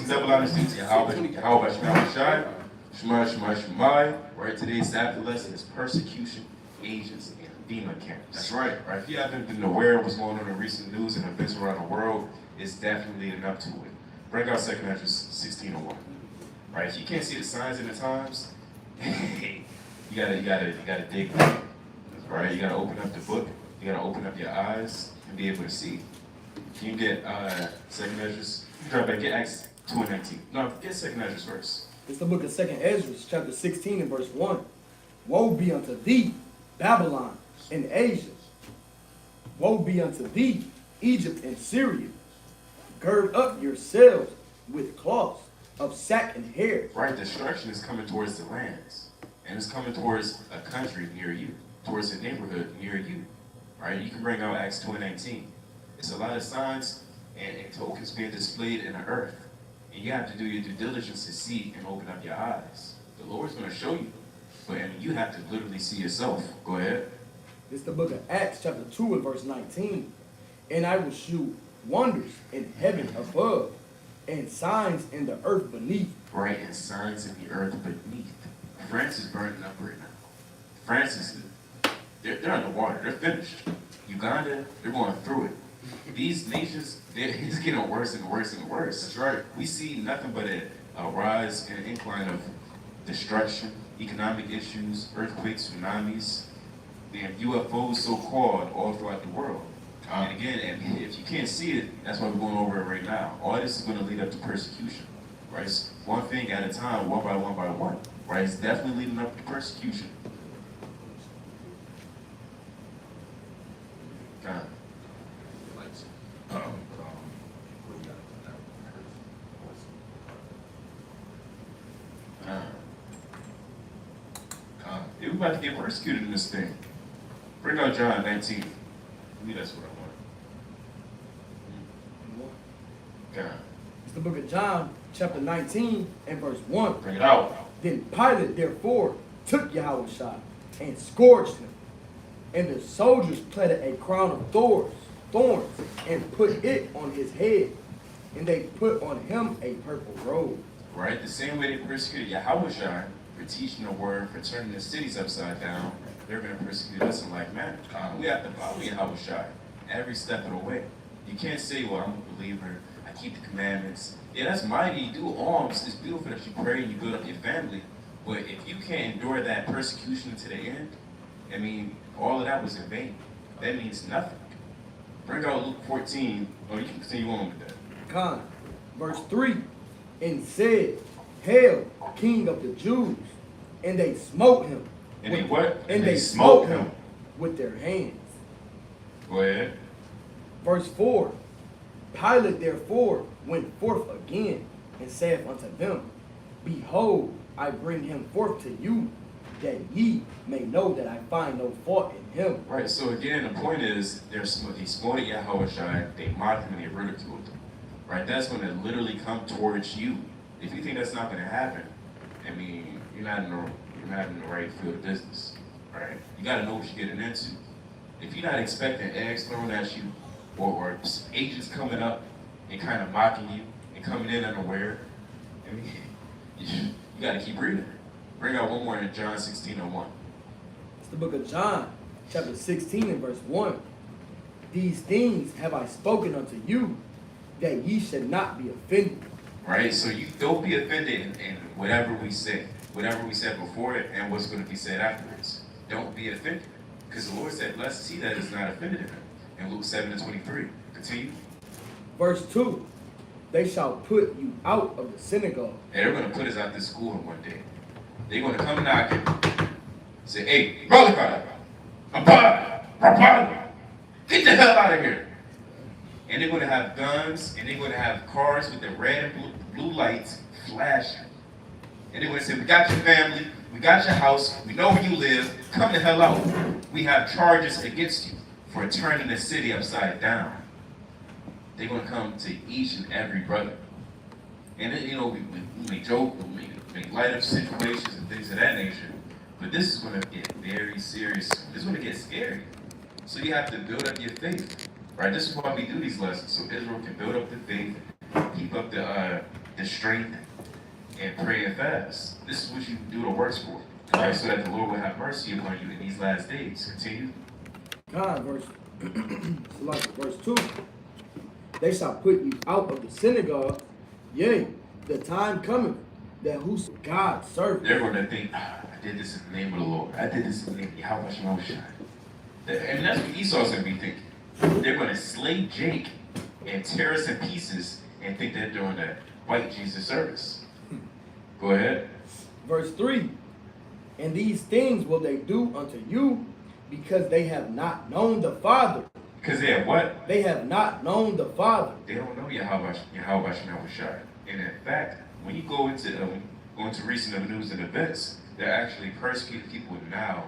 some double honesty. How about Shai? Shema. Right, today's Sabbath lesson is persecution, agents, and Fema camps. That's right. Right. If you haven't been aware of what's going on in recent news and events around the world, it's definitely leading up to it. Bring out 2nd Ezra 16:1. Right. If you can't see the signs in the times, you gotta dig deep. Right. You gotta open up the book. You gotta open up your eyes and be able to see. Can you get 2nd Ezra? Get Acts 2:19. No, get 2nd Ezra first. It's the book of 2nd Ezra, chapter 16 and verse 1. Woe be unto thee, Babylon and Asia. Woe be unto thee, Egypt and Syria. Gird up yourselves with cloths of sack and hair. Right, destruction is coming towards the lands. And it's coming towards a country near you, towards a neighborhood near you. Right, you can bring out Acts 2:19. It's a lot of signs and tokens being displayed in the earth. And you have to do your due diligence to see and open up your eyes. The Lord's going to show you. But I mean, you have to literally see yourself. Go ahead. It's the book of Acts, chapter 2 and verse 19. And I will shew wonders in heaven above, and signs in the earth beneath. Right, and signs in the earth beneath. France is burning up right now. France is, they're underwater. They're finished. Uganda, they're going through it. These nations, it's getting worse and worse and worse. That's right. We see nothing but a rise and an incline of destruction, economic issues, earthquakes, tsunamis, and UFOs so-called all throughout the world. And again, if you can't see it, that's why we're going over it right now. All this is going to lead up to persecution, right? It's one thing at a time, one by one, right? It's definitely leading up to persecution. God. We're about to get persecuted in this thing. Bring out John 19. I mean, that's what I want. God. It's the book of John, chapter 19 and verse 1. Bring it out. Then Pilate, therefore, took Yahushua and scourged him. And the soldiers plaited a crown of thorns, and put it on his head. And they put on him a purple robe. Right? The same way they persecuted Yahushua for teaching the word, for turning the cities upside down, they're going to persecute us in like manner. We have to follow Yahushua every step of the way. You can't say, well, I'm a believer, I keep the commandments. Yeah, that's mighty. You do alms. It's beautiful that you pray and you build up your family. But if you can't endure that persecution to the end, I mean, all of that was in vain. That means nothing. Bring out Luke 14. Oh, you can continue on with that. Con, verse 3. And said, Hail, King of the Jews. And they smote him. And they what? And they smote him with their hands. Go ahead. Verse 4. Pilate therefore went forth again, and saith unto them, Behold, I bring him forth to you, that ye may know that I find no fault in him. Right, so again, the point is, they smote Yahushua, they mocked him, and they ridiculed him. Right, that's going to literally come towards you. If you think that's not going to happen, I mean, you're not in the right field of business. Right? You got to know what you're getting into. If you're not expecting eggs thrown at you, or agents coming up and kind of mocking you and coming in unaware, I mean, you got to keep reading. Bring out one more in John 16:1. It's the book of John, chapter 16 and verse 1. These things have I spoken unto you, that ye should not be offended. Right? So you don't be offended in whatever we say. Whatever we said before it and what's going to be said afterwards. Don't be offended. Because the Lord said, blessed is he that is not offended in him. In Luke 7:23. Continue. Verse 2. They shall put you out of the synagogue. And they're going to put us out this school one day. They're going to come knocking. Say, hey, brother, get the hell out of here. And they're going to have guns, and they're going to have cars with the red and blue lights flashing. And they're going to say, we got your family, we got your house, we know where you live, come the hell out. We have charges against you for turning the city upside down. They're going to come to each and every brother. And then, you know, we may joke, we may light up situations and things of that nature, but this is going to get very serious. This is going to get scary. So you have to build up your faith, right? This is why we do these lessons, so Israel can build up the faith, keep up the the strength, and pray and fast. This is what you do the works for. Right? So that the Lord will have mercy upon you in these last days. Continue. God, verse 2. They shall put you out of the synagogue. Yea, the time cometh that whoso God serveth. They're going to think, I did this in the name of the Lord. I did this in the name of Yahweh Shemosha. And that's what Esau's going to be thinking. They're going to slay Jake and tear us in pieces and think they're doing a white Jesus service. Go ahead. Verse 3. And these things will they do unto you because they have not known the Father. Because they have what? They have not known the Father. They don't know Yahweh Shemosha. And in fact, when you go into recent news and events, they're actually persecuting people now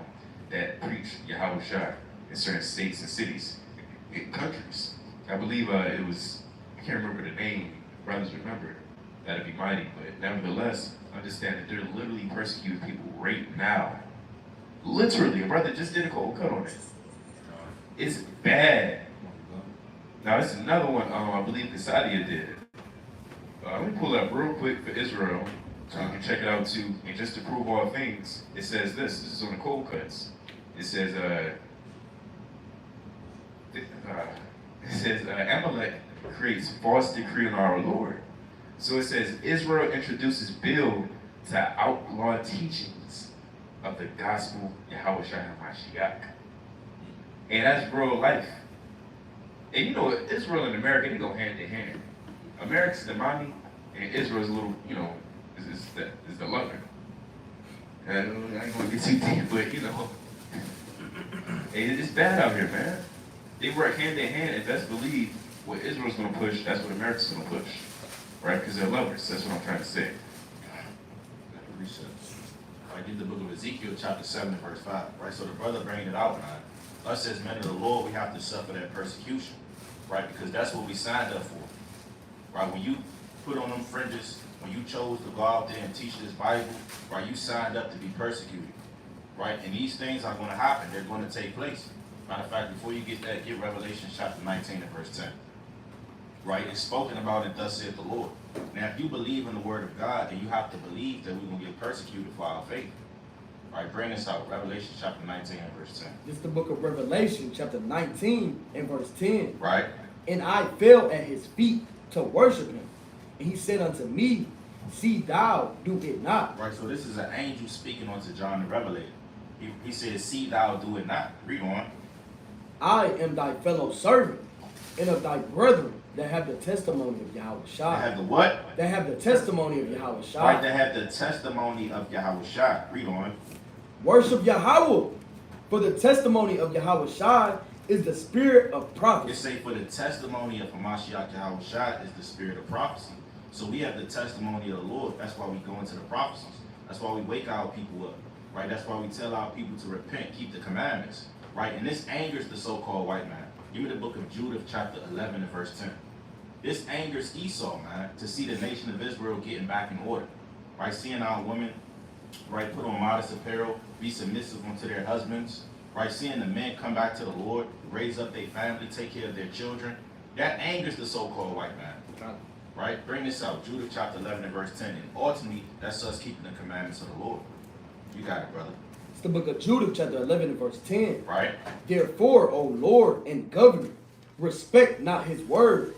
that preach Yahweh Shai in certain states and cities, in countries. I believe it was, I can't remember the name, brothers remember, that'd be mighty, but nevertheless, understand that they're literally persecuting people right now. Literally, a brother just did a cold cut on it. It's bad. Now, it's another one, I believe Casadia did. Let me pull it up real quick for Israel, so you can check it out too. And just to prove all things, it says this is on the cold cuts. It says, Amalek creates false decree on our Lord. So it says, Israel introduces bill to outlaw teachings of the gospel Yahweh Shai HaMashiach. And that's real life. And you know, Israel and America, they go hand in hand. America's the mommy, and Israel's a little, is the lover. I ain't gonna get too deep, but it's bad out here, man. They work hand in hand, and best believe what Israel's gonna push, that's what America's gonna push, right? Because they're lovers. That's what I'm trying to say. I get the book of Ezekiel, chapter 7, verse 5, right? So the brother bringing it out, man. Us as men of the Lord, we have to suffer that persecution, right? Because that's what we signed up for. Right, when you put on them fringes, when you chose to go out there and teach this Bible, right, you signed up to be persecuted, right? And these things are going to happen. They're going to take place. Matter of fact, before you get that, get Revelation chapter 19 and verse 10. Right, it's spoken about it, thus saith the Lord. Now, if you believe in the word of God, then you have to believe that we're going to get persecuted for our faith. Right, bring this out, Revelation chapter 19 and verse 10. This is the book of Revelation, chapter 19 and verse 10. Right. And I fell at his feet to worship him. And he said unto me, see thou do it not. Right, so this is an angel speaking unto John the Revelator. He said, see thou do it not. Read on. I am thy fellow servant, and of thy brethren that have the testimony of Yahweh Shai. That have the what? That have the testimony of Yahweh Shai. Right, that have the testimony of Yahweh Shai. Read on. Worship Yahweh, for the testimony of Yahweh Shai is the spirit of It prophecy. say for the testimony of Hamashiach Yahweh Shai is the spirit of prophecy. So we have the testimony of the Lord. That's why we go into the prophecies. That's why we wake our people up. Right? That's why we tell our people to repent, keep the commandments. Right? And this angers the so-called white man. Give me the book of Judith, chapter 11 and verse 10. This angers Esau, man, to see the nation of Israel getting back in order. Right? Seeing our women, right, put on modest apparel, be submissive unto their husbands. Right? Seeing the men come back to the Lord, raise up their family, take care of their children. That angers the so-called white man. Right? Bring this out. Judith chapter 11 and verse 10. And ultimately, that's us keeping the commandments of the Lord. You got it, brother. It's the book of Judith, chapter 11 and verse 10. Right? Therefore, O Lord and governor, respect not his word,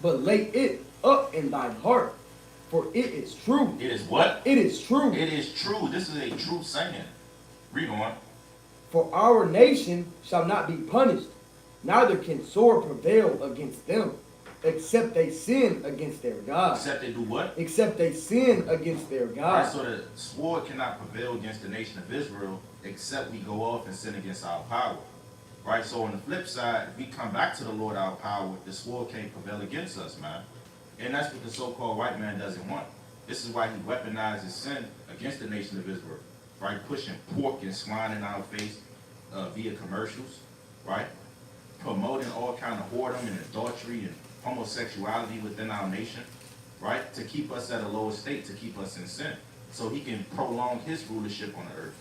but lay it up in thy heart. For it is true. It is what? It is true. It is true. This is a true saying. Read on. For our nation shall not be punished, neither can sword prevail against them, except they sin against their God. Except they do what? Except they sin against their God. Right, so the sword cannot prevail against the nation of Israel except we go off and sin against our power. Right, so on the flip side, if we come back to the Lord our power, the sword can't prevail against us, man. And that's what the so-called white man doesn't want. This is why he weaponizes sin against the nation of Israel. Right, pushing pork and swine in our face via commercials, right? Promoting all kind of whoredom and adultery and homosexuality within our nation, right? To keep us at a lower state, to keep us in sin, so he can prolong his rulership on the earth.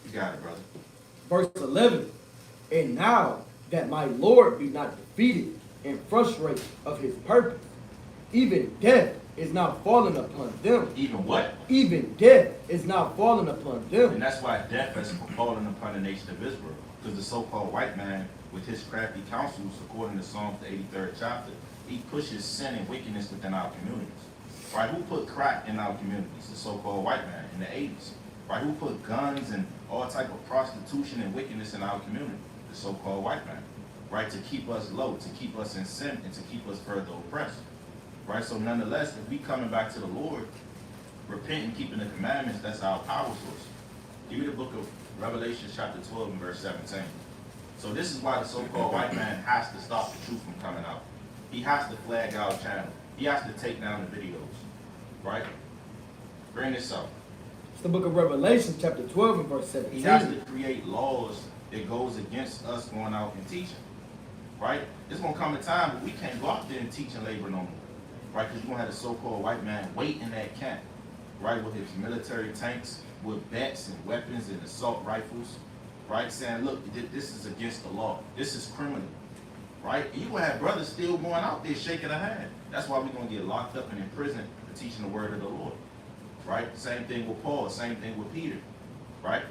You got it, brother. Verse 11. And now that my Lord be not defeated and frustrated of his purpose, even death is now fallen upon them. Even what? Even death is now fallen upon And them. that's why death has fallen upon the nation of Israel. Because the so-called white man, with his crafty counsels, according to Psalms the 83rd chapter, he pushes sin and wickedness within our communities. Right? Who put crack in our communities? The so-called white man in the 80s. Right? Who put guns and all type of prostitution and wickedness in our community? The so-called white man. Right? To keep us low, to keep us in sin, and to keep us further oppressed. Right? So nonetheless, if we coming back to the Lord, repenting, keeping the commandments, that's our power source. Give me the book of Revelation chapter 12 and verse 17. So this is why the so-called white man has to stop the truth from coming out. He has to flag our channel. He has to take down the videos. Right? Bring this up. It's the book of Revelation, chapter 12 and verse 17. He has to create laws that goes against us going out and teaching. Right? There's going to come a time where we can't go out there and teach and labor no more. Right? Because you're going to have the so-called white man wait in that camp. Right? With his military tanks, with bats and weapons and assault rifles. Right? Saying, look, this is against the law. This is criminal. Right? And you will have brothers still going out there shaking a hand. That's why we're going to get locked up and in prison for teaching the word of the Lord. Right? Same thing with Paul. Same thing with Peter. Right?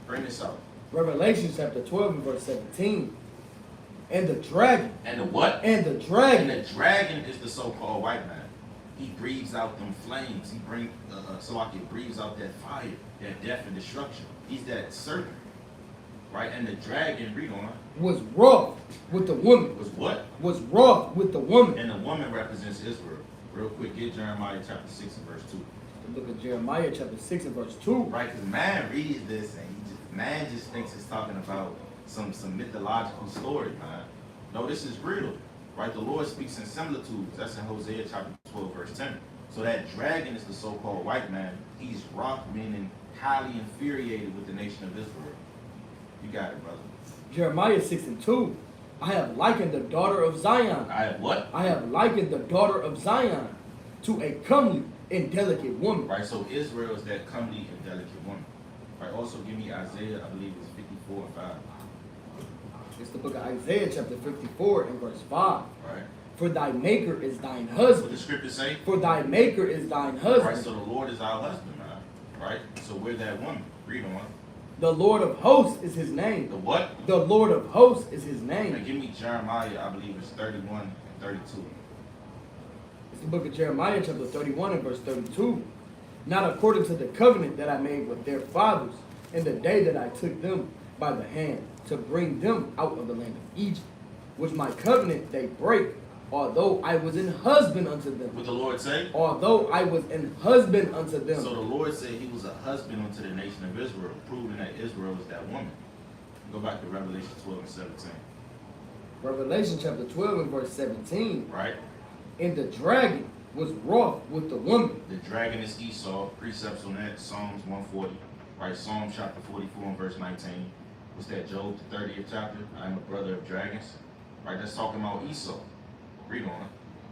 Bring this up. Revelation chapter 12 and verse 17. And the dragon. And the what? And the dragon. And the dragon is the so-called white man. He breathes out them flames. He breathes out that fire, that death and destruction. He's that serpent. Right? And the dragon, read on. Was wroth with the woman. Was what? Was wroth with the woman. And the woman represents Israel. Real quick, get Jeremiah chapter 6 and verse 2. The book of Jeremiah chapter 6 and verse 2. Right? Because man reads this and man just thinks it's talking about some mythological story, man. No, this is real. Right? The Lord speaks in similitudes. That's in Hosea chapter 12, verse 10. So that dragon is the so-called white man. He's wroth, meaning highly infuriated with the nation of Israel. You got it, brother. Jeremiah 6 and 2. I have likened the daughter of Zion. I have what? I have likened the daughter of Zion to a comely and delicate woman. Right, so Israel is that comely and delicate woman. Right, also give me Isaiah, I believe it's 54 and 5. It's the book of Isaiah chapter 54 and verse 5. Right. For thy maker is thine What husband. the scripture say? For thy maker is thine husband. Right, so the Lord is our husband, man. Right? So we're that woman. Read on. The Lord of hosts is his name. The what? The Lord of hosts is his Now name. give me Jeremiah, I believe it's 31 and 32. It's the book of Jeremiah chapter 31 and verse 32. Not according to the covenant that I made with their fathers in the day that I took them by the hand to bring them out of the land of Egypt, which my covenant they break, although I was an husband unto them. What the Lord say? Although I was an husband unto them. So the Lord said he was a husband unto the nation of Israel, proving that Israel is that woman. Go back to Revelation 12 and 17. Revelation chapter 12 and verse 17. Right? And the dragon was wroth with the woman. The dragon is Esau. Precepts on that, Psalms 140. Right? Psalm chapter 44 and verse 19. What's that, Job, the 30th chapter? I am a brother of dragons. Right? That's talking about Esau. Read on.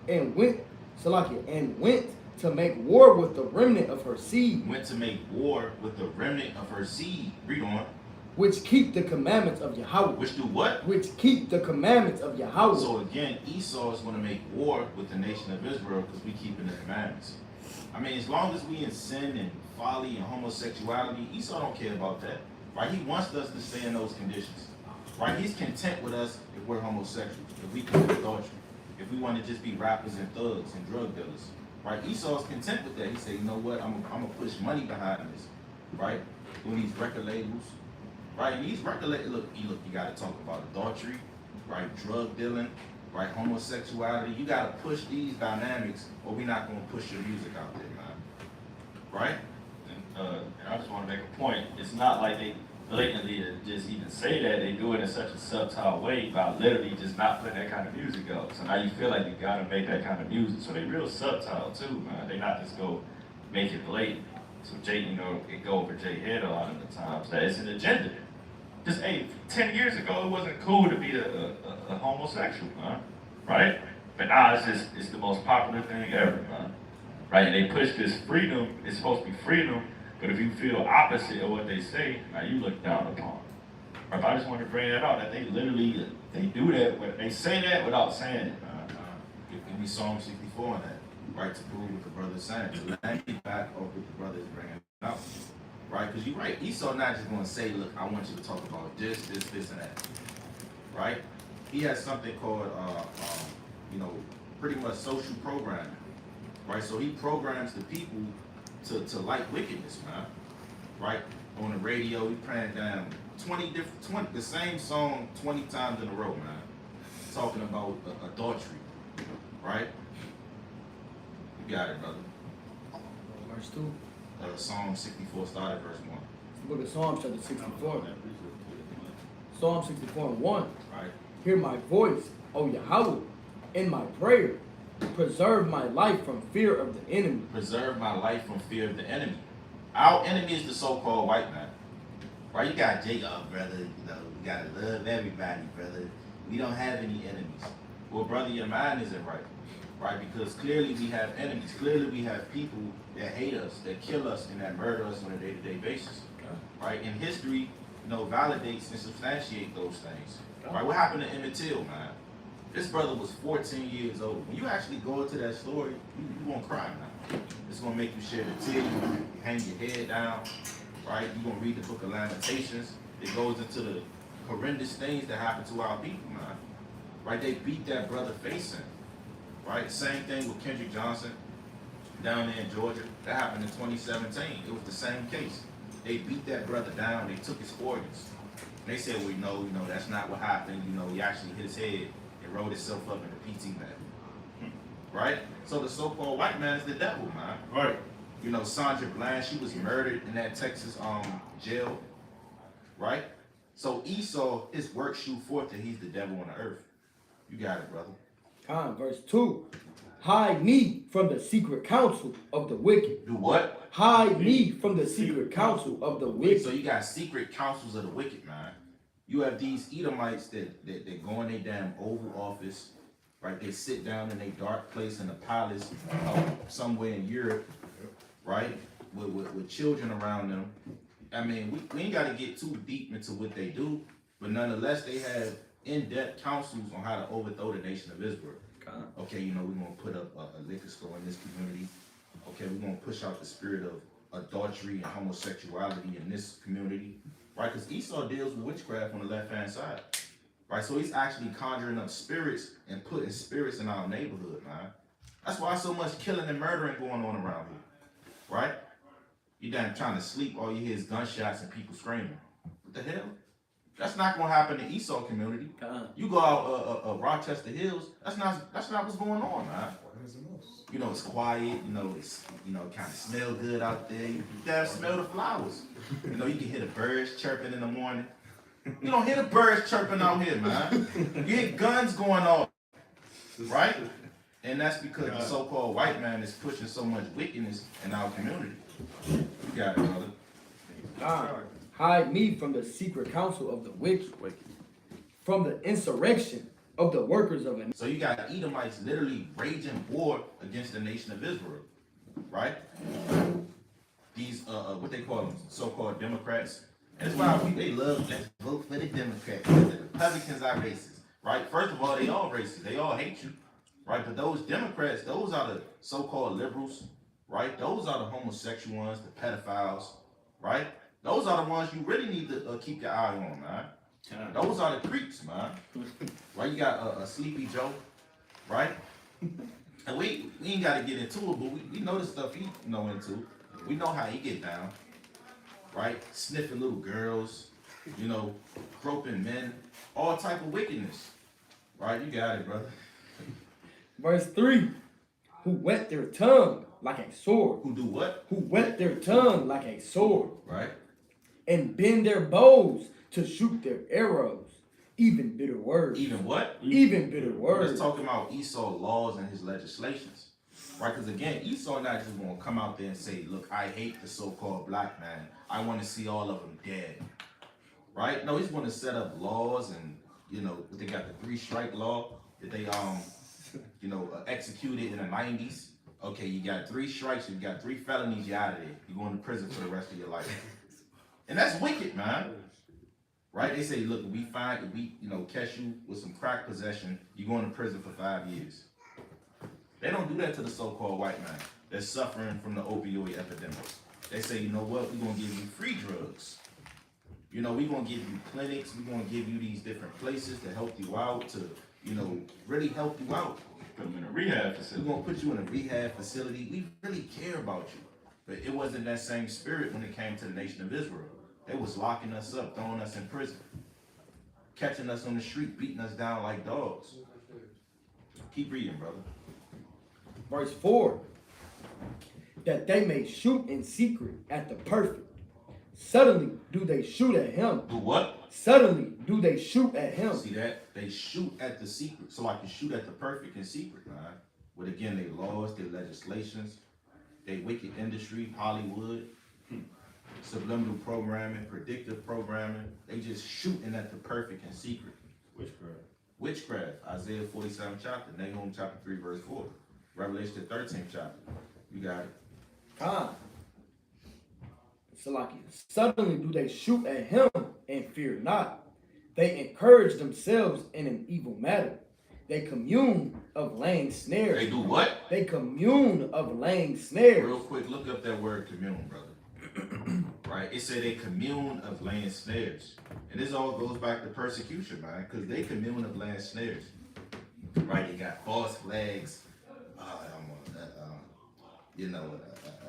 And went, Salakia, and went to make war with the remnant of her seed. Went to make war with the remnant of her seed. Read on. Which keep the commandments of Yahweh. Which do what? Which keep the commandments of Yahweh. So again, Esau is going to make war with the nation of Israel because we keeping the commandments. I mean, as long as we in sin and folly and homosexuality, Esau don't care about that. Right? He wants us to stay in those conditions. Right? He's content with us if we're homosexuals, if we commit adultery, if we want to just be rappers and thugs and drug dealers. Right? Esau's content with that. He said, you know what? I'm going to push money behind this. Right? Doing these record labels. Right? And these record labels, look, you got to talk about adultery, right? Drug dealing, right? Homosexuality. You got to push these dynamics or we're not going to push your music out there, man. Right? And I just want to make a point. It's not like they blatantly just even say that. They do it in such a subtle way by literally just not putting that kind of music out. So now you feel like you got to make that kind of music. So they real subtle too, man. They not just go make it blatant. So Jay, it go over Jay head a lot of the times. That it's an agenda. Just, 10 years ago, it wasn't cool to be a homosexual, man. Right? But now it's the most popular thing ever, man. Right? And they push this freedom. It's supposed to be freedom. But if you feel opposite of what they say, now you look down upon. Right? But I just want to bring that out, that they literally, they do that, they say that without saying it. Give me Psalm 64 on that. right, to prove what the brother is saying, to land back off what the brother is bringing out, right? Because you're right, Esau not just going to say, look, I want you to talk about this, and that, right? He has something called, pretty much social programming, right? So he programs the people to like wickedness, man, right? On the radio, he playing down 20 the same song 20 times in a row, man, talking about adultery, right? You got it, brother. Verse 2. Psalm 64 started verse 1. The book of Psalms chapter 64. Psalm 64 and 1. Right. Hear my voice, O Yahweh, in my prayer. Preserve my life from fear of the enemy. Preserve my life from fear of the enemy. Our enemy is the so-called white man. Right? You got Jacob, brother. You gotta love everybody, brother. We don't have any enemies. Well, brother, your mind isn't right. Right? Because clearly we have enemies. Clearly we have people that hate us, that kill us, and that murder us on a day-to-day basis. Right? And history, validates and substantiates those things. Right? What happened to Emmett Till, man? This brother was 14 years old. When you actually go into that story, you won't cry now. It's gonna make you shed a tear, you hang your head down, right? You're gonna read the book of Lamentations. It goes into the horrendous things that happen to our people, man. Right? They beat that brother face in. Right? Same thing with Kendrick Johnson down there in Georgia. That happened in 2017. It was the same case. They beat that brother down, they took his organs. And they said, well, no, that's not what happened. He actually hit his head and rolled himself up in the PT bag. Right? So the so-called white man is the devil, man. Right. Sandra Bland, she was murdered in that Texas jail. Right? So Esau, his works shoot forth that he's the devil on the earth. You got it, brother. Verse 2. Hide me from the secret counsel of the wicked. Do what? Hide me from the secret counsel of the wicked. So you got secret counsels of the wicked, man. You have these Edomites that go in their damn Oval Office, right? They sit down in a dark place in a palace somewhere in Europe, right? With children around them. I mean, we ain't got to get too deep into what they do, but nonetheless, they have in-depth counsels on how to overthrow the nation of Israel. Okay, we're going to put up a liquor store in this community. Okay, we're going to push out the spirit of adultery and homosexuality in this community. Right, because Esau deals with witchcraft on the left-hand side. Right, so he's actually conjuring up spirits and putting spirits in our neighborhood, man. That's why so much killing and murdering going on around here. Right? You damn trying to sleep, all you hear is gunshots and people screaming. What the hell? That's not going to happen in the Esau community. You go out Rochester Hills, that's not what's going on, man. It's quiet, it's, kind of smell good out there. You gotta smell the flowers. You can hear the birds chirping in the morning. You don't hear the birds chirping out here, man. You hear guns going off, right? And that's because the so-called white man is pushing so much wickedness in our community. You got it, brother. Hide me from the secret counsel of the wicked, from the insurrection of the workers of it. So you got Edomites literally raging war against the nation of Israel, right? These, what they call them, so-called Democrats. And that's why they love, let's vote for the Democrats. The Republicans are racist, right? First of all, they all racist. They all hate you, right? But those Democrats, those are the so-called liberals, right? Those are the homosexual ones, the pedophiles, right? Those are the ones you really need to keep your eye on, man. Those are the creeps, man. Right? You got a Sleepy Joe, right? And we ain't got to get into it, but we know the stuff he into. We know how he get down, right? Sniffing little girls, groping men, all type of wickedness, right? You got it, brother. Verse 3. Who wet their tongue like a sword. Who do what? Who wet their tongue like a sword. Right. And bend their bows to shoot their arrows. Even bitter words. Even what? Even bitter words. Let's talk about Esau laws and his legislations. Right? Because again, Esau not just going to come out there and say, look, I hate the so-called black man. I want to see all of them dead. Right? No, he's going to set up laws and, they got the 3-strike law that they, executed in the 90s. Okay, you got 3 strikes, you got 3 felonies, you're out of there. You're going to prison for the rest of your life. And that's wicked, man. Right? They say, look, if we catch you with some crack possession, you're going to prison for 5 years. They don't do that to the so-called white man that's suffering from the opioid epidemic. They say, you know what, we're gonna give you free drugs. You know, we're gonna give you clinics, we're gonna give you these different places to help you out, to, you know, really help you out. Put them in a rehab We're facility. gonna put you in a rehab facility. We really care about you. But it wasn't that same spirit when it came to the nation of Israel. They was locking us up, throwing us in prison, catching us on the street, beating us down like dogs. Keep reading, brother. Verse 4. That they may shoot in secret at the perfect. Suddenly do they shoot at him. Do what? Suddenly do they shoot at him. See that? They shoot at the secret. So like you shoot at the perfect in secret, man. But again, they laws, their legislations, they wicked industry, Hollywood, subliminal programming, predictive programming. They just shooting at the perfect in secret. Witchcraft. Witchcraft, Isaiah 47 chapter, Nahum chapter 3 verse 4, Revelation 13th chapter. You got it. God. Salaki. Suddenly do they shoot at him and fear not. They encourage themselves in an evil matter. They commune of laying snares. They do what? They commune of laying snares. Real quick, look up that word commune, brother. Right? It said they commune of laying snares. And this all goes back to persecution, man, because they commune of laying snares. Right? They got false flags.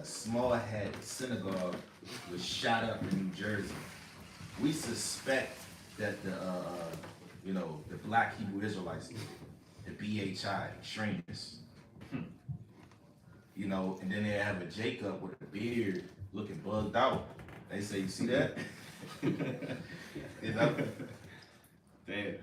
A small hat synagogue was shot up in New Jersey. We suspect that the black Hebrew Israelites, the BHI, extremists, you know, and then they have a Jacob with a beard looking bugged out. They say, you see that? You know? Damn.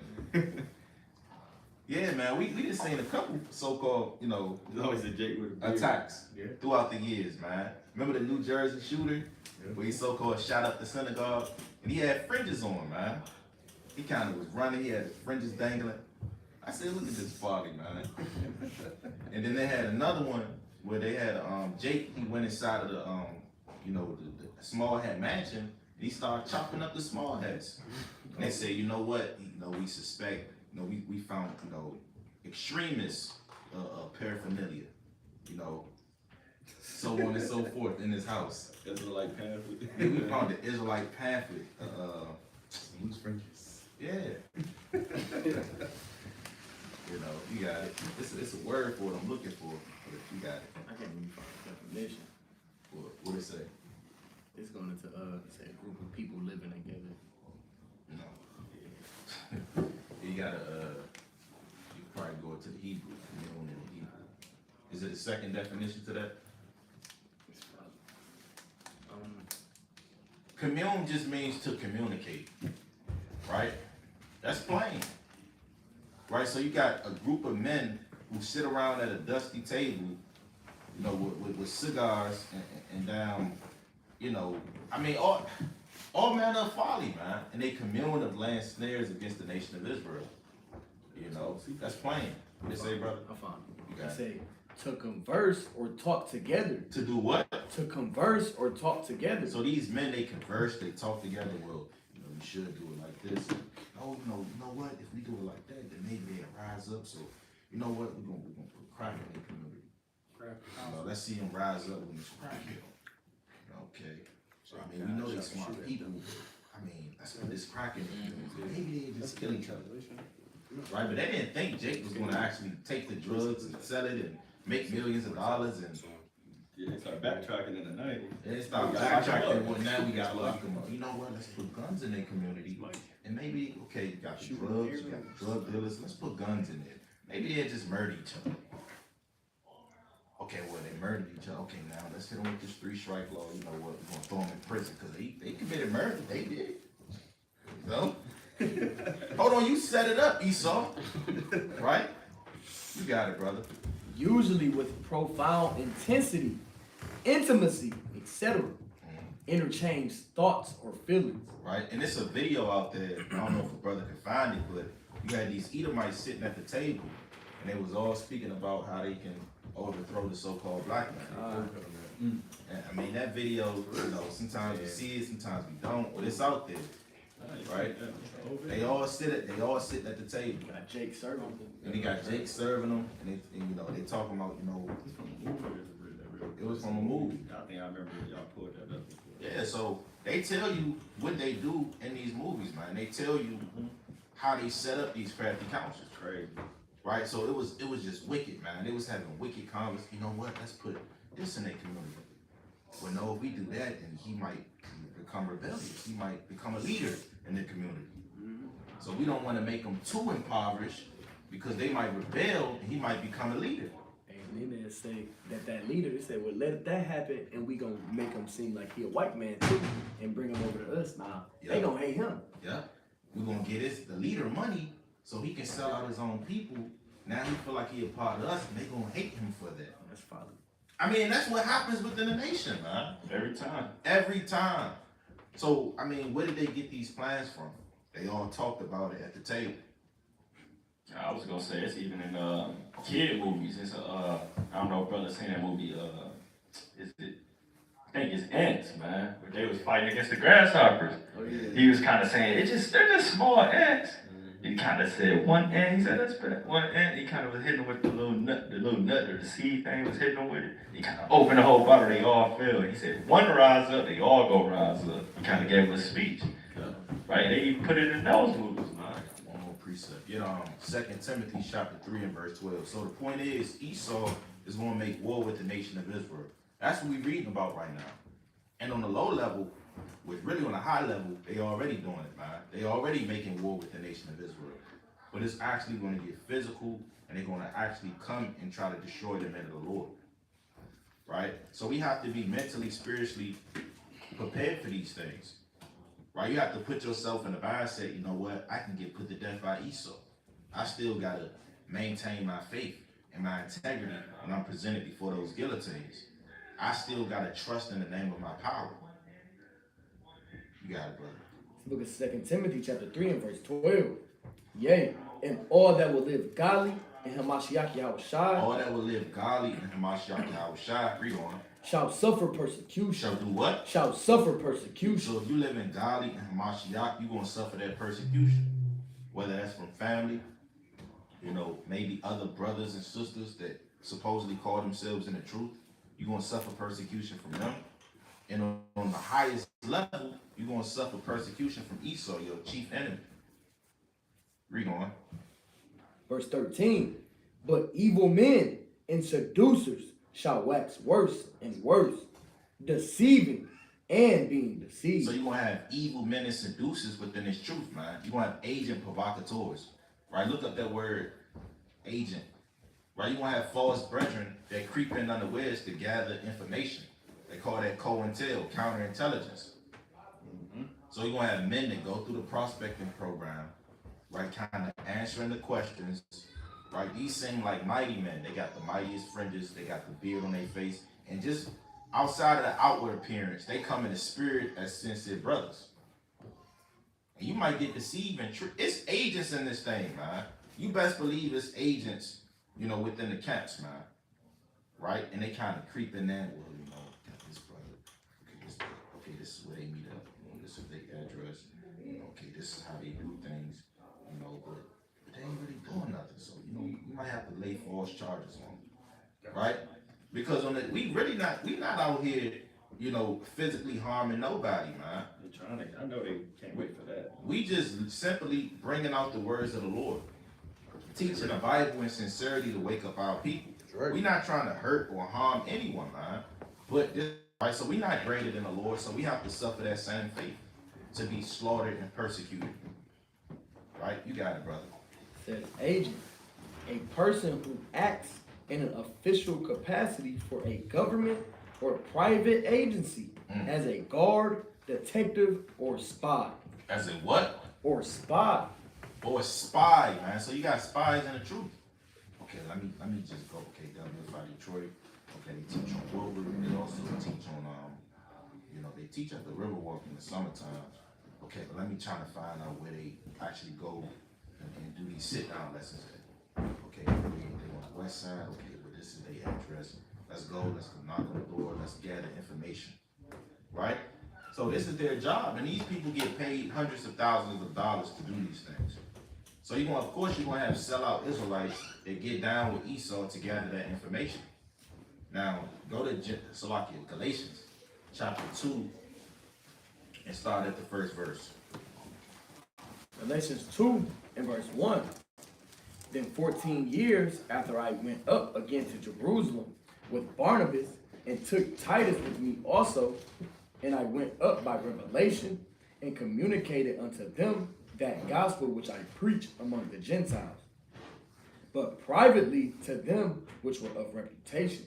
Yeah, man, we just seen a couple so-called, you know, There's always a Jake with a beard. attacks Yeah. throughout the years, man. Remember the New Jersey shooter where he so-called shot up the synagogue? And he had fringes on, man. He kind of was running, he had his fringes dangling. I said, look at this party, man. And then they had another one where they had Jake, he went inside of the the small hat mansion, and he started chopping up the small hats. And they said, you know what? You know, we suspect, you know, we found, you know, extremist paraphernalia, you know, so on and so forth in his house. Israelite pamphlet. And we found the Israelite pamphlet. Loose fringes. Yeah. You know, you got it. It's a word for what I'm looking for, but you got it. I can't really find the definition. What it say? It's going into say a group of people living together. No. You gotta you could probably go into the Hebrew, commune in the Hebrew. Is it a second definition to that? It's probably, Commune just means to communicate, right? That's plain. Right, so you got a group of men who sit around at a dusty table, you know, with cigars and you know, I mean, all manner of folly, man. And they commune of laying snares against the nation of Israel. You know, that's plain. What they say, brother? I found it. You They got it. say to converse or talk together. To do what? To converse or talk together. So these men, they converse, they talk together. Well, you know, we should do it like this. Oh, you know what? If we do it like that, then maybe they'll rise up. So, you know what? We're gonna put crack in their community. Let's see them rise up when it's crack hill. Okay. So I mean, we know they're smart people. I mean, let's put this crack in their community. Maybe they just kill each other. Right? But they didn't think Jake was gonna actually take the drugs and sell it and make millions of dollars and Yeah, they start backtracking in the night. they start backtracking. Well, now we got to lock them up. You know what? Let's put guns in their community. And maybe, okay, you got the drugs, you got the drug dealers. Let's put guns in there. Maybe they'll just murder each other. Okay, well, they murdered each other. Okay, now let's hit them with this 3-strike law. You know what? We're going to throw them in prison because they committed murder. They did. No? Hold on, you set it up, Esau. Right? You got it, brother. Usually with profound intensity, intimacy, etc. Interchange thoughts or feelings. Right? And it's a video out there. I don't know if a brother can find it, but you had these Edomites sitting at the table, and they was all speaking about how they can overthrow the so-called black man. And I mean, that video, you know, sometimes we see it, sometimes we don't, but it's out there. right? They all sit at the table. Got Jake serving. And they got Jake serving them, and they talking about, it was from a movie. I think I remember y'all pulled that up before. Yeah, so they tell you what they do in these movies, man. They tell you how they set up these crafty councils. Crazy. Right? So it was just wicked, man. They was having wicked conversations. You know what? Let's put this in their community. Well, no, if we do that, then he might become rebellious. He might become a leader in the community. So we don't want to make them too impoverished because they might rebel and he might become a leader. And then they say that leader, they say, well, let that happen and we gonna make him seem like he a white man too and bring him over to us. Nah, they gonna hate him. Yeah. We're gonna get the leader money so he can sell out his own people. Now he feel like he a part of us and they gonna hate him for that. That's folly. I mean, that's what happens within the nation, man. Every time. Every time. So, I mean, where did they get these plans from? They all talked about it at the table. I was gonna say it's even in kid movies. It's I don't know if brother seen that movie. Is it? I think it's Ants, man. Where they was fighting against the grasshoppers. Oh yeah. He was kind of saying they're just small ants. He kind of said one ant. He said that's bad. One ant. He kind of was hitting them with the little nut or the seed thing was hitting them with it. He kind of opened the whole bottle. They all fell. He said one rise up, they all go rise up. He kind of gave them a speech, right? They even put it in those movies, man. One more precept. Get 2 Timothy chapter 3 and verse 12. So the point is, Esau is going to make war with the nation of Israel. That's what we're reading about right now. And on the low level, which really on a high level, they already doing it, man. They already making war with the nation of Israel. But it's actually going to get physical, and they're going to actually come and try to destroy the men of the Lord. Right? So we have to be mentally, spiritually prepared for these things. Right? You have to put yourself in the mindset, you know what? I can get put to death by Esau. I still got to maintain my faith and my integrity when I'm presented before those guillotines. I still got to trust in the name of my power. You got it, brother. Book of 2 Timothy chapter 3 and verse 12. Yea, and all that will live godly in Hamashiach Yahushua All that will live godly in Hamashiach Yahushua, read on, shall suffer persecution. shall do what? Shall suffer persecution. So if you live in godly in Hamashiach, you're going to suffer that persecution. Whether that's from family, maybe other brothers and sisters that supposedly call themselves in the truth. You're going to suffer persecution from them. And on the highest level, you're going to suffer persecution from Esau, your chief enemy. Read on. Verse 13. But evil men and seducers shall wax worse and worse, deceiving and being deceived. So you're going to have evil men and seducers within this truth, man. You're going to have agent provocateurs. Right? Look up that word, agent. Right? You're going to have false brethren that creep in unawares to gather information. They call that COINTEL, counterintelligence. So you're going to have men that go through the prospecting program, right, kind of answering the questions, right? These seem like mighty men. They got the mightiest fringes. They got the beard on their face. And just outside of the outward appearance, they come in the spirit as sincere brothers. And you might get deceived and it's agents in this thing, man. You best believe it's agents, within the camps, man. Right? And they kind of creep in there. Well, got this brother. Okay, this is where they meet up. This is their address. Okay, this is how they do things. But they ain't really doing nothing. So, you might have to lay false charges on them. Right? Because we not out here, physically harming nobody, man. They're trying to. I know they can't wait for that. We just simply bringing out the words of the Lord. Teaching the Bible in sincerity to wake up our people. Right. We're not trying to hurt or harm anyone, man. But right, so we're not greater than the Lord, so we have to suffer that same fate to be slaughtered and persecuted. Right? You got it, brother. Says agent, a person who acts in an official capacity for a government or private agency as a guard, detective, or spy. As a what? Or spy. Or spy, man. So you got spies in the truth. Okay, let me just go. Okay, WFI Detroit. Okay, they teach on Wilbur. They also teach on they teach at the Riverwalk in the summertime. Okay, but let me try to find out where they actually go and do these sit-down lessons at. Okay, they on the west side. Okay, well this is their address. Let's go knock on the door. Let's gather information. Right? So this is their job, and these people get paid hundreds of thousands of dollars to do these things. So of course, you're gonna have sellout Israelites that get down with Esau to gather that information. Now, go to Galatians chapter 2 and start at the first verse. Galatians 2 and verse 1. Then 14 years after I went up again to Jerusalem with Barnabas, and took Titus with me also, and I went up by revelation, and communicated unto them that gospel which I preach among the Gentiles, but privately to them which were of reputation,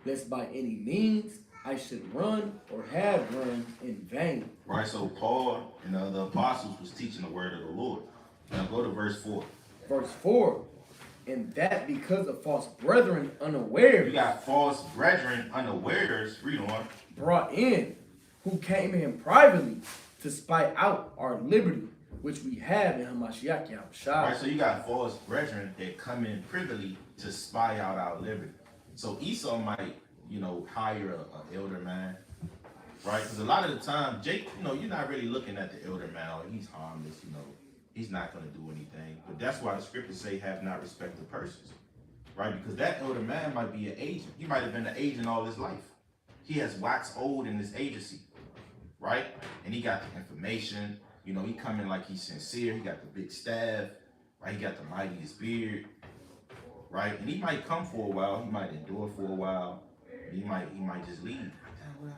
lest by any means I should run or have run in vain. Right, so Paul and the other apostles was teaching the word of the Lord. Now go to verse 4. Verse 4. And that because of false brethren unawares. You got false brethren unawares, read on. Brought in, who came in privately to spy out our liberty, which we have in Hamashiach Yahushua. Right, so you got false brethren that come in privily to spy out our liberty. So Esau might, hire an elder man, right? Because a lot of the time, Jake, you're not really looking at the elder man. Oh, he's harmless, he's not going to do anything. But that's why the scriptures say have not respect of persons, right? Because that elder man might be an agent. He might have been an agent all his life. He has waxed old in his agency, right? And he got the information. He coming like he's sincere. He got the big staff, right? He got the mightiest beard, right? And he might come for a while. He might endure for a while. He might just leave. Damn, what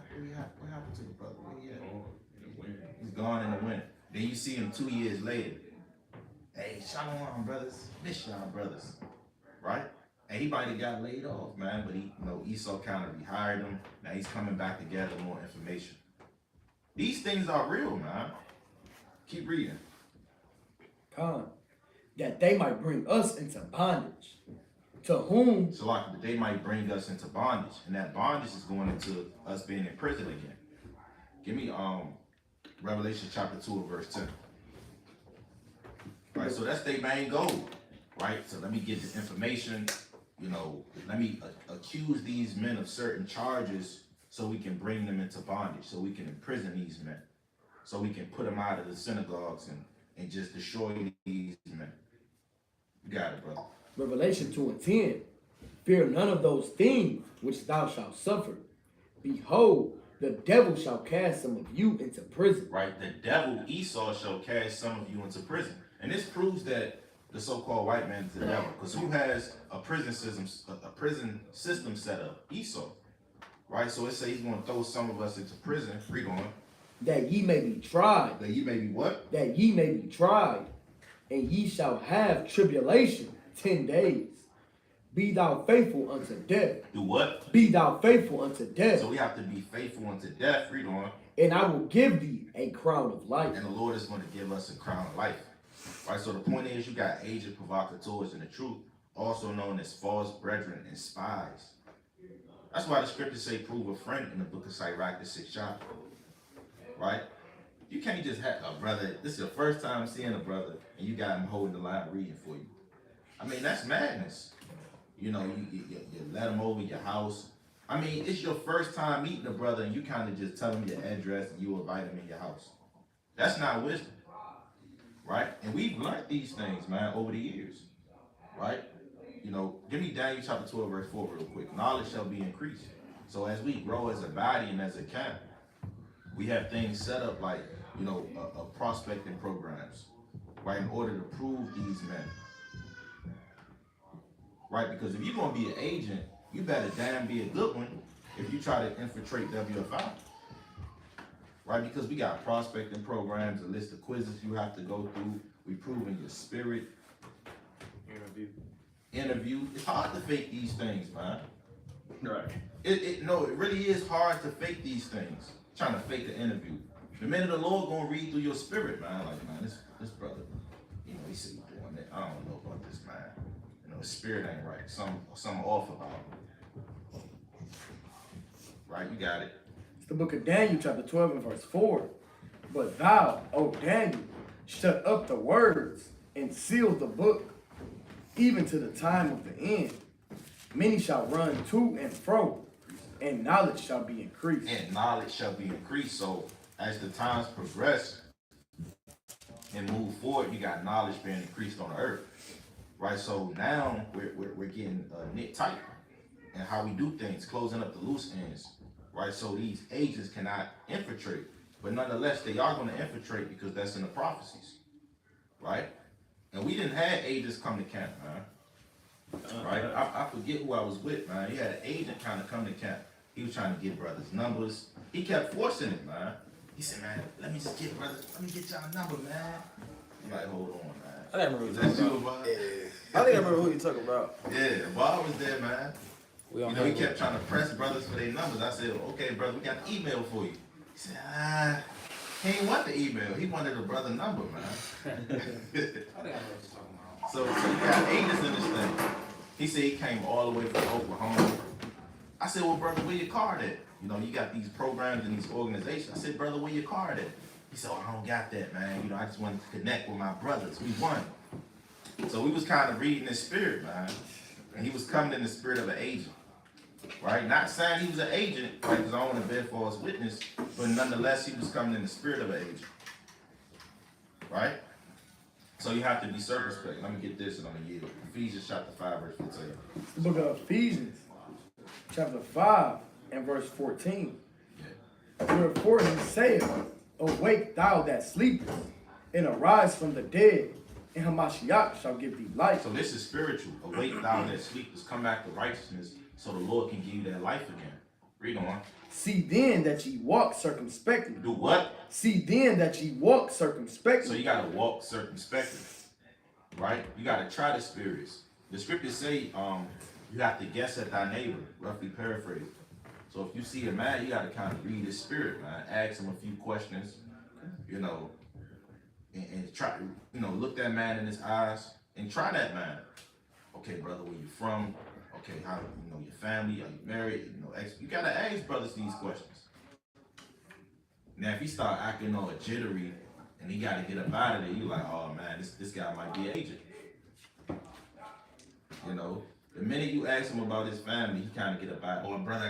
happened to the brother? Where he at? He's gone in the wind. Then you see him 2 years later. Hey, shalom, brothers. Miss y'all, brothers. Right? And he might have got laid off, man. But Esau kind of rehired him. Now he's coming back to gather more information. These things are real, man. Keep reading. Con, that they might bring us into bondage. To whom? So like they might bring us into bondage. And that bondage is going into us being in prison again. Give me Revelation chapter 2 and verse 10. Right, so that's their main goal. Right? So let me get the information. Let me accuse these men of certain charges so we can bring them into bondage, so we can imprison these men, so we can put them out of the synagogues and just destroy these men. You got it, brother. Revelation 2 and 10. Fear none of those things which thou shalt suffer. Behold, the devil shall cast some of you into prison. Right, the devil, Esau, shall cast some of you into prison. And this proves that the so-called white man is the devil. Because who has a prison system set up? Esau. Right, so it says he's going to throw some of us into prison. Read on. That ye may be tried. That ye may be what? That ye may be tried. And ye shall have tribulation 10 days. Be thou faithful unto death. Do what? Be thou faithful unto death. So we have to be faithful unto death. Read on. And I will give thee a crown of life. And the Lord is going to give us a crown of life. Right, so the point is you got agent provocateurs in the truth, also known as false brethren and spies. That's why the scriptures say prove a friend in the book of Sirach, the 6th chapter. Right? You can't just have a brother, this is your first time seeing a brother, and you got him holding the line reading for you. I mean, that's madness. You let him over your house. I mean, it's your first time meeting a brother, and you kind of just tell him your address, and you invite him in your house. That's not wisdom. Right? And we've learned these things, man, over the years. Right? Give me Daniel chapter 12, verse 4 real quick. Knowledge shall be increased. So as we grow as a body and as a camp, we have things set up like, prospecting programs, right, in order to prove these men. Right? Because if you're going to be an agent, you better damn be a good one if you try to infiltrate WFI. Right? Because we got prospecting programs, a list of quizzes you have to go through. We proving your spirit. Interview. It's hard to fake these things, man. Right. It really is hard to fake these things. Trying to fake the interview. The minute the Lord gonna read through your spirit, man, like, man, this brother, he said he's doing it. I don't know about this, man. His spirit ain't right. Something off about him. Right, you got it. It's the book of Daniel, chapter 12 and verse 4. But thou, O Daniel, shut up the words and seal the book, even to the time of the end. Many shall run to and fro, and knowledge shall be increased. And knowledge shall be increased. So as the times progress and move forward, you got knowledge being increased on the earth, right? So now we're getting knit tight and how we do things, closing up the loose ends, right? So these agents cannot infiltrate, but nonetheless, they are going to infiltrate because that's in the prophecies, right? And we didn't have agents come to camp, man, right? I forget who I was with, man. He had an agent kind of come to camp. He was trying to get brothers' numbers. He kept forcing it, man. He said, man, let me just get brothers, let me get y'all number, man. I'm like, hold on, man. I remember who you That's talking you, about. Bob? I think I remember who you talking about. Yeah, Bob was there, man. We You don't know, he have kept trying to press brothers for their numbers. I said, okay, brother, we got the email for you. He said, he ain't want the email. He wanted a brother number, man. I think I know what you're talking about. So you got agents in this thing. He said he came all the way from Oklahoma. I said, well, brother, where your card at? You know, you got these programs and these organizations. I said, brother, where your card at? He said, oh, I don't got that, man. You know, I just wanted to connect with my brothers. We won. So we was kind of reading his spirit, man. And he was coming in the spirit of an agent, right? Not saying he was an agent, right? Because I don't want to bear false witness, but nonetheless, he was coming in the spirit of an agent, right? So you have to be circumspect. Let me get this and I'm going to yield. Ephesians chapter 5, verse 15. The book of Ephesians, chapter 5 and verse 14. Yeah. Wherefore he saith, awake thou that sleepest, and arise from the dead, and Hamashiach shall give thee light. So this is spiritual. Awake thou that sleepest, come back to righteousness so the Lord can give you that life again. Read on. See then that ye walk circumspectly. Do what? See then that ye walk circumspectly. So you got to walk circumspectly, right? You got to try the spirits. The scriptures say you have to guess at thy neighbor, roughly paraphrase. So if you see a man, you got to kind of read his spirit, man. Ask him a few questions, you know, and try, you know, look that man in his eyes and try that man. Okay, brother, where you from? Okay, how, you know, your family? Are you married? You know, you got to ask brothers these questions. Now, if he start acting all jittery and he got to get up out of there, you like, oh man, this guy might be an agent. You know, the minute you ask him about his family, he kind of get up out. Or brother